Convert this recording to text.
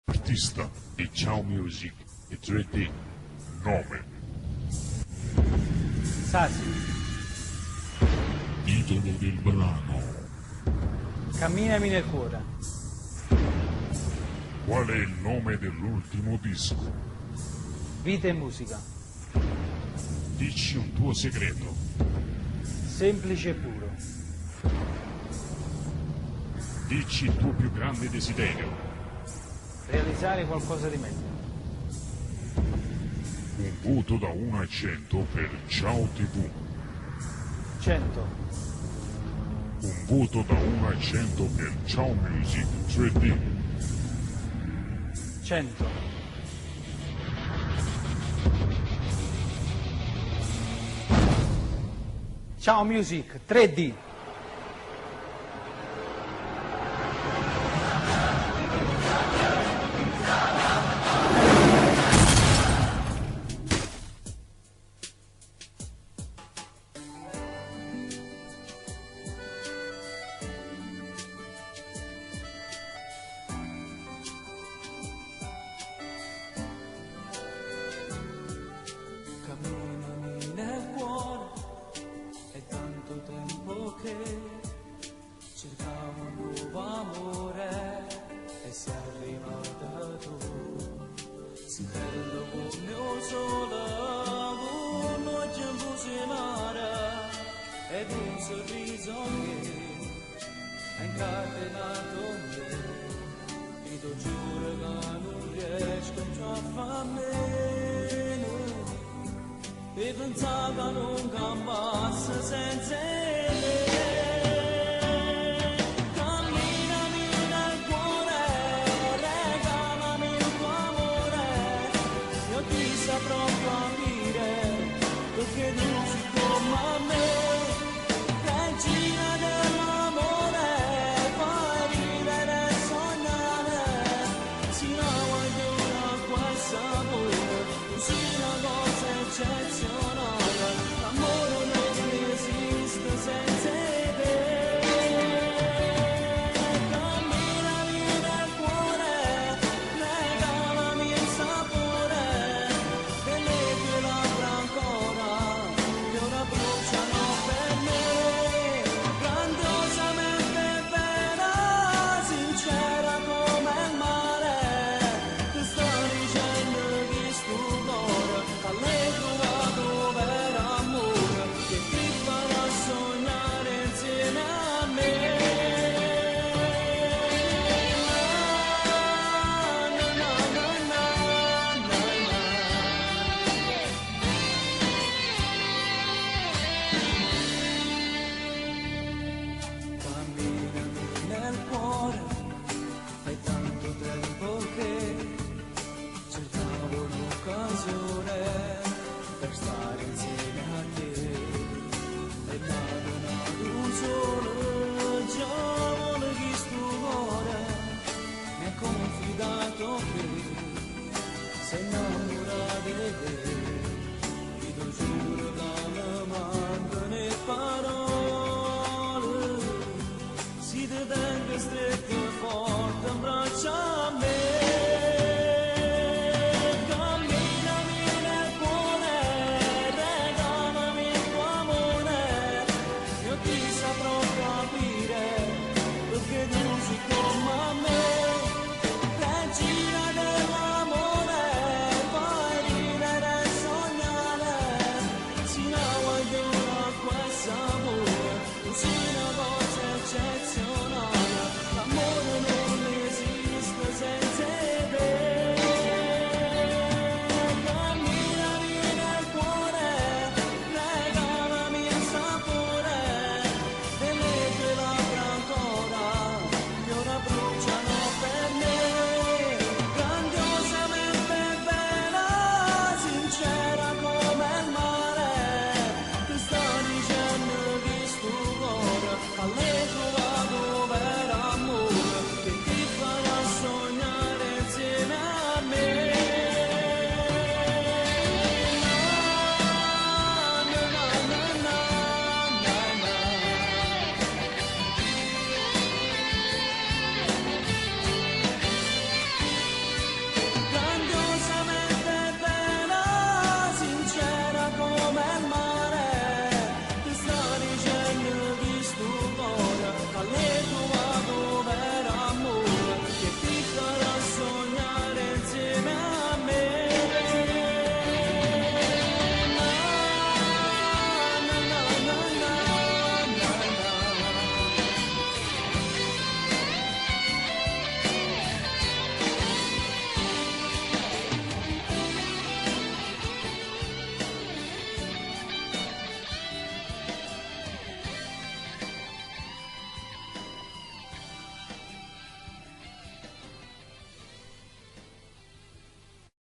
Artista e Ciao Music e 3D. Nome. Sasi. Titolo del brano. Camminami nel cuore. Qual è il nome dell'ultimo disco? Vita e musica. Dici un tuo segreto. Semplice e puro. Dici il tuo più grande desiderio. Realizzare qualcosa di meglio. Un voto da 1 a 100 per Ciao TV. 100. Un voto da 1 a 100 per Ciao Music 3D. 100. Ciao Music 3D. Camminami nel cuore, è tanto tempo che cercavo un nuovo amore e sei arrivata tu. Si bello come un sole, con oggi in fusimare ed un sorriso che ha incatenato me. Ti do giuro che non riesco più a farmene e pensava non cambiasse senza te. Camminami nel cuore, regalami il tuo amore, io ti saprò capire perché non si come me. Regina dell'amore, fai vivere e sognare, si la voglio una sapore, così una cosa eccezionale, l'amore non esiste senza te. Camminami nel cuore, regalami il sapore delle tue labbra ancora, che ora bruciano per me, grandiosamente vera, sincera come il mare, ti sto dicendo che sto cuore l'hai trovato vero amore, che ti farà sognare insieme a me. Na, na, na, na, na, Camminami nel cuore, fai tanto tempo che cercavo un'occasione per stare insieme a te e mi ha donato un solo giorno che sto cuore mi ha confidato che sei innamorata di te, ti do giuro